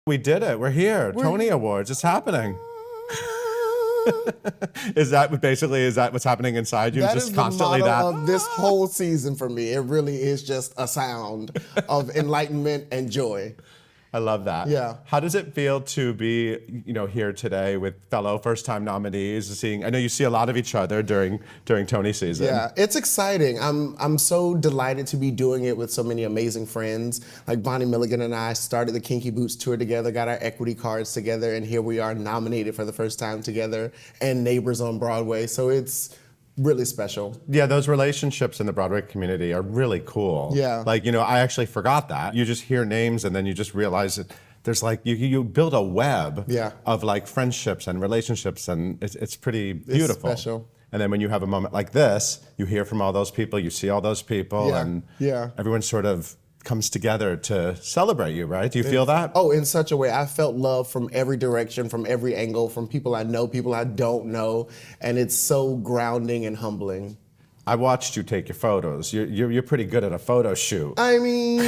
We did it. We're here. Tony Awards. It's happening. Is that what's happening inside you? That just is constantly the motto that of this whole season for me. It really is just a sound of enlightenment and joy. I love that. Yeah. How does it feel to be, here today with fellow first-time nominees? I know you see a lot of each other during Tony season. Yeah, it's exciting. I'm so delighted to be doing it with so many amazing friends. Like Bonnie Milligan and I started the Kinky Boots tour together, got our equity cards together, and here we are nominated for the first time together, and Neighbors on Broadway. So it's really special. Yeah, those relationships in the Broadway community are really cool. Yeah. I actually forgot that. You just hear names and then you just realize that there's you build a web of friendships and relationships, and it's pretty beautiful. It's special. And then when you have a moment like this, you hear from all those people, you see all those people, and everyone sort of comes together to celebrate you, right? Do you feel that? Oh, in such a way. I felt love from every direction, from every angle, from people I know, people I don't know, and it's so grounding and humbling. I watched you take your photos. You're pretty good at a photo shoot. I mean,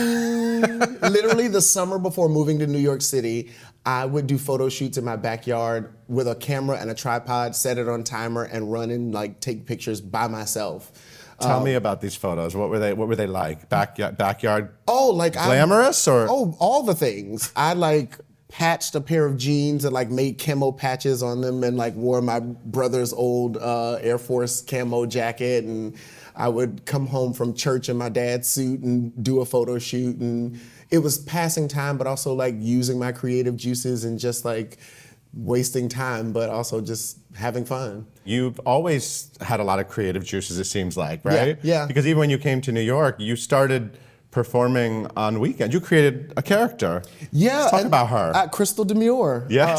literally the summer before moving to New York City, I would do photo shoots in my backyard with a camera and a tripod, set it on timer, and run and take pictures by myself. Tell me about these photos. What were they like? Backyard? Glamorous or? Oh, all the things. I patched a pair of jeans and made camo patches on them and wore my brother's old Air Force camo jacket, and I would come home from church in my dad's suit and do a photo shoot, and it was passing time, but also using my creative juices and just wasting time, but also just having fun. You've always had a lot of creative juices, it seems like, right? Yeah. Because even when you came to New York, you started performing on weekends. You created a character. Yeah. Let's talk about her. Crystal Demure. Yes.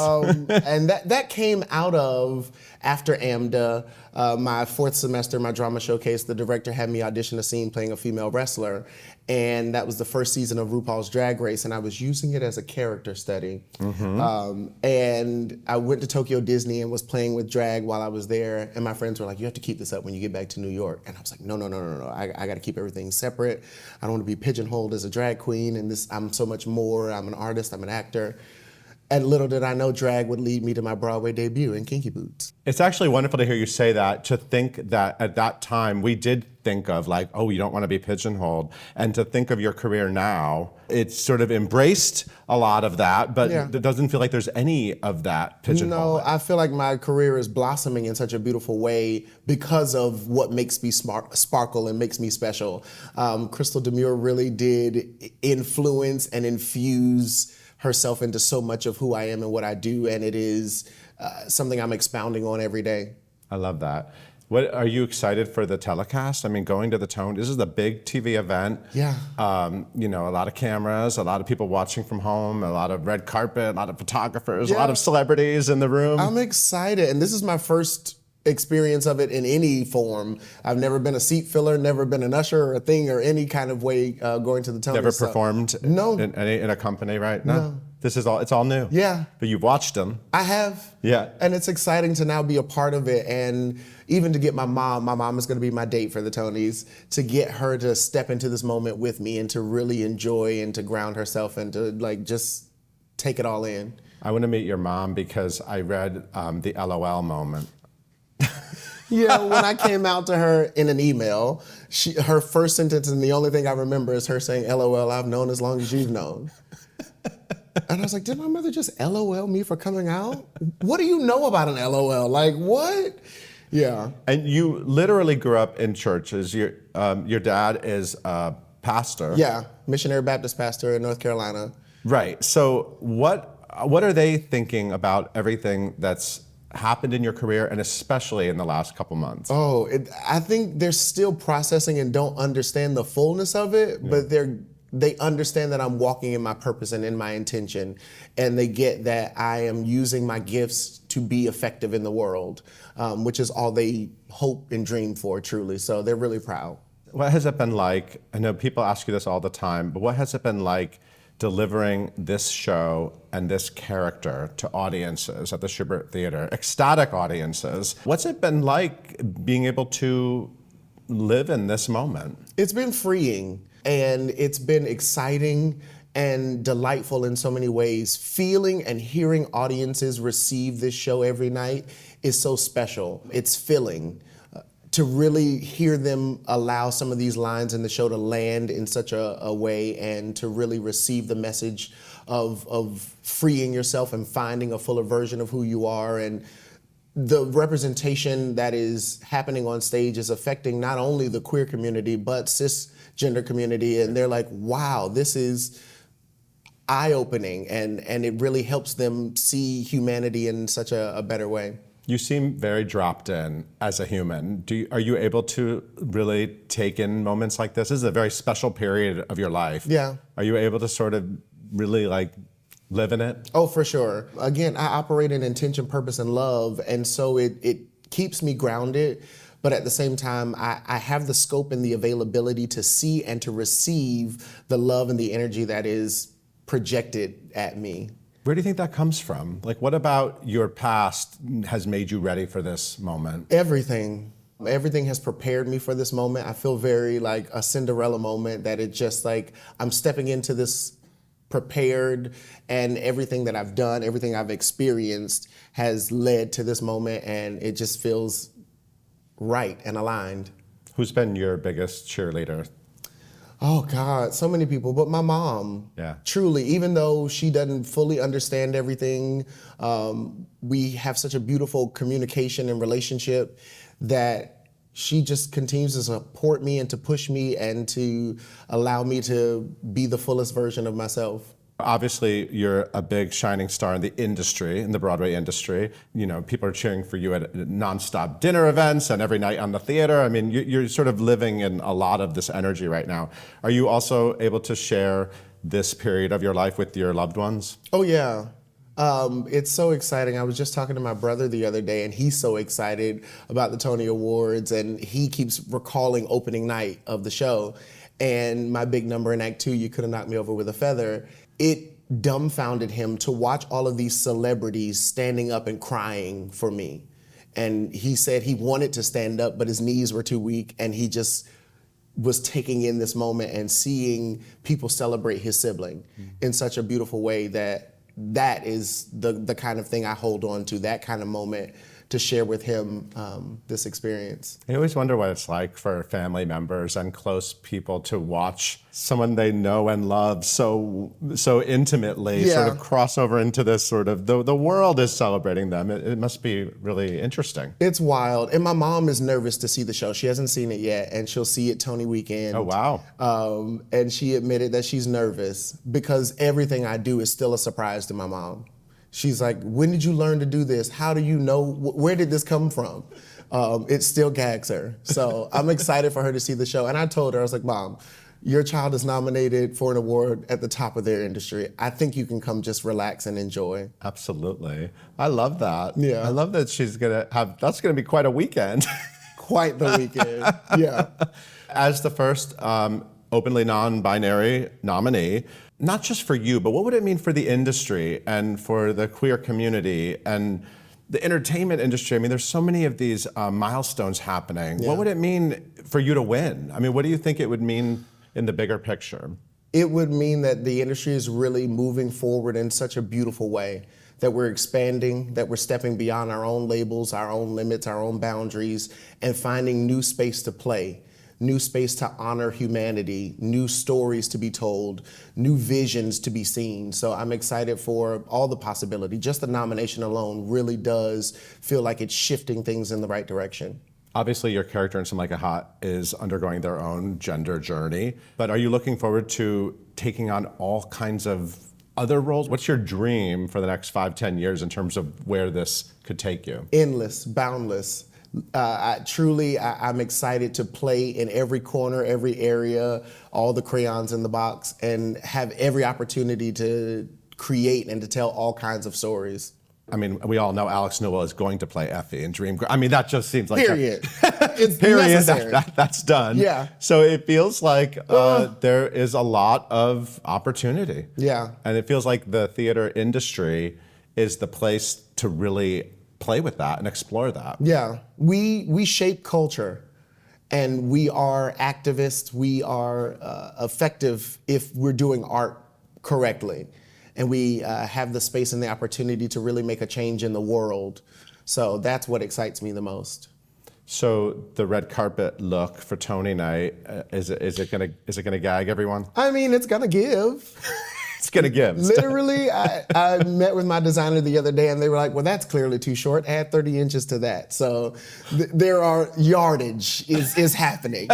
And that came out of, after AMDA, my fourth semester, my drama showcase, the director had me audition a scene playing a female wrestler. And that was the first season of RuPaul's Drag Race, and I was using it as a character study. Mm-hmm. And I went to Tokyo Disney and was playing with drag while I was there, and my friends were like, you have to keep this up when you get back to New York. And I was like, no. I got to keep everything separate. I don't want to be pigeonholed as a drag queen, and I'm so much more. I'm an artist, I'm an actor. And little did I know drag would lead me to my Broadway debut in Kinky Boots. It's actually wonderful to hear you say that, to think that at that time we did think of you don't want to be pigeonholed, and to think of your career now, it's sort of embraced a lot of that, but it doesn't feel like there's any of that pigeonhole. No, I feel like my career is blossoming in such a beautiful way because of what makes me sparkle and makes me special. Crystal Demure really did influence and infuse herself into so much of who I am and what I do, and it is something I'm expounding on every day. I love that. What are you excited for the telecast? I mean, going to the Tony, this is a big TV event. Yeah. A lot of cameras, a lot of people watching from home, a lot of red carpet, a lot of photographers, a lot of celebrities in the room. I'm excited, and this is my first experience of it in any form. I've never been a seat filler, never been an usher or a thing or any kind of way going to the Tony. Never performed in a company, right? No. This is it's all new. Yeah. But you've watched them. I have. Yeah. And it's exciting to now be a part of it, and even to get my mom is going to be my date for the Tonys, to get her to step into this moment with me and to really enjoy and to ground herself and to just take it all in. I want to meet your mom because I read the LOL moment. Yeah, when I came out to her in an email, her first sentence, and the only thing I remember is her saying, LOL, I've known as long as you've known. And I was like, did my mother just LOL me for coming out? What do you know about an LOL? What? Yeah. And you literally grew up in churches. Your dad is a pastor. Yeah, missionary Baptist pastor in North Carolina. Right. So what are they thinking about everything that's happened in your career, and especially in the last couple months? Oh, I think they're still processing and don't understand the fullness of it, but they understand that I'm walking in my purpose and in my intention, and they get that I am using my gifts to be effective in the world, which is all they hope and dream for, truly. So they're really proud. What has it been like? I know people ask you this all the time, but what has it been like delivering this show and this character to audiences at the Schubert Theater, ecstatic audiences? What's it been like being able to live in this moment? It's been freeing, and it's been exciting, and delightful in so many ways. Feeling and hearing audiences receive this show every night is so special. It's filling. To really hear them allow some of these lines in the show to land in such a way, and to really receive the message of freeing yourself and finding a fuller version of who you are. And the representation that is happening on stage is affecting not only the queer community, but cisgender community. And they're like, wow, this is eye-opening, and it really helps them see humanity in such a better way. You seem very dropped in as a human. Are you able to really take in moments like this? This is a very special period of your life. Yeah. Are you able to sort of really like live in it? Oh, for sure. Again, I operate in intention, purpose, and love, and so it keeps me grounded. But at the same time, I have the scope and the availability to see and to receive the love and the energy that is projected at me. Where do you think that comes from? Like, what about your past has made you ready for this moment? Everything. Everything has prepared me for this moment. I feel very like a Cinderella moment, that it just like I'm stepping into this prepared, and everything that I've done, everything I've experienced has led to this moment, and it just feels right and aligned. Who's been your biggest cheerleader? Oh God, so many people, but my mom. Yeah. Truly, even though she doesn't fully understand everything, we have such a beautiful communication and relationship that she just continues to support me and to push me and to allow me to be the fullest version of myself. Obviously, you're a big shining star in the industry, in the Broadway industry. You know, people are cheering for you at nonstop dinner events and every night on the theater. I mean, you're sort of living in a lot of this energy right now. Are you also able to share this period of your life with your loved ones? Oh yeah. It's so exciting. I was just talking to my brother the other day, and he's so excited about the Tony Awards, and he keeps recalling opening night of the show. And my big number in Act 2, You Could Have Knocked Me Over with a Feather, it dumbfounded him to watch all of these celebrities standing up and crying for me. And he said he wanted to stand up, but his knees were too weak, and he just was taking in this moment and seeing people celebrate his sibling in such a beautiful way that is the kind of thing I hold on to, that kind of moment to share with him this experience. I always wonder what it's like for family members and close people to watch someone they know and love so intimately sort of cross over into this sort of, the world is celebrating them. It must be really interesting. It's wild. And my mom is nervous to see the show. She hasn't seen it yet, and she'll see it Tony weekend. Oh, wow. And she admitted that she's nervous because everything I do is still a surprise to my mom. She's like, when did you learn to do this? How do you know? Where did this come from? It still gags her. So I'm excited for her to see the show. And I told her, I was like, Mom, your child is nominated for an award at the top of their industry. I think you can come just relax and enjoy. Absolutely. I love that. Yeah. I love that she's going to have, that's going to be quite a weekend. Quite the weekend, yeah. As the first openly non-binary nominee, not just for you, but what would it mean for the industry and for the queer community and the entertainment industry? I mean, there's so many of these milestones happening. Yeah. What would it mean for you to win? I mean, what do you think it would mean in the bigger picture? It would mean that the industry is really moving forward in such a beautiful way, that we're expanding, that we're stepping beyond our own labels, our own limits, our own boundaries, and finding new space to play. New space to honor humanity, new stories to be told, new visions to be seen. So I'm excited for all the possibility. Just the nomination alone really does feel like it's shifting things in the right direction. Obviously, your character in Some Like It Hot is undergoing their own gender journey, but are you looking forward to taking on all kinds of other roles? What's your dream for the next 5-10 years in terms of where this could take you? Endless, boundless. I'm excited to play in every corner, every area, all the crayons in the box, and have every opportunity to create and to tell all kinds of stories. I mean, we all know Alex Newell is going to play Effie in Dream. I mean, that just seems like period. It's period. Necessary. That's done. Yeah. So it feels like there is a lot of opportunity. Yeah. And it feels like the theater industry is the place to really play with that and explore that. Yeah, we shape culture, and we are activists. We are effective if we're doing art correctly. And we have the space and the opportunity to really make a change in the world. So that's what excites me the most. So the red carpet look for Tony night, is it gonna gag everyone? I mean, it's gonna give. It's gonna give. Literally, I met with my designer the other day and they were like, well, that's clearly too short. Add 30 inches to that. So there are yardage is happening.